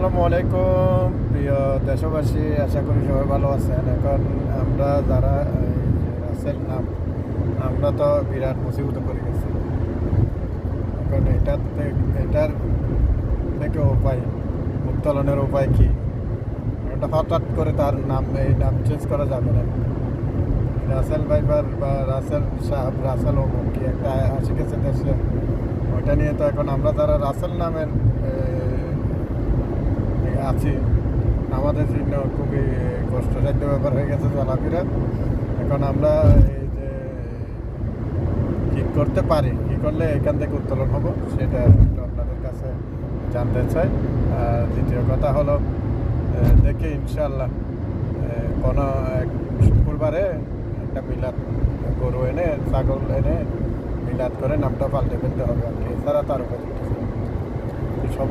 আসসালামু আলাইকুম প্রিয় দেশবাসী, আশা করি সবাই ভালো আছেন। এখন আমরা যারা এই যে রাসেল নাম, আমরা তো বিরাট মুসিবত করে গেছি। এখন এটার থেকে উপায়, উত্তোলনের উপায় কি? এটা হঠাৎ করে তার এই নাম চেঞ্জ করা যাবে না। রাসেল ভাইবার বা রাসেল সাহেব, রাসেল অমুক কি একটা আসে গেছে দেশে, ওইটা নিয়ে তো এখন আমরা যারা রাসেল নামের আছি, আমাদের জন্য খুবই কষ্টসাধ্য ব্যাপার হয়ে গেছে চলাফেরা। এখন আমরা এই যে ঠিক করতে পারি, কী করলে এখান থেকে উত্তোলন হব, সেটা একটু আপনাদের কাছে জানতে চাই। আর দ্বিতীয় কথা হলো, দেখি ইনশাল্লাহ কোনো এক শুক্রবারে একটা মিলাদ, গরু এনে ছাগল এনে মিলাদ করে নামটা পাল্টে ফেলতে হবে আর কি, এছাড়া তার উপর সবাই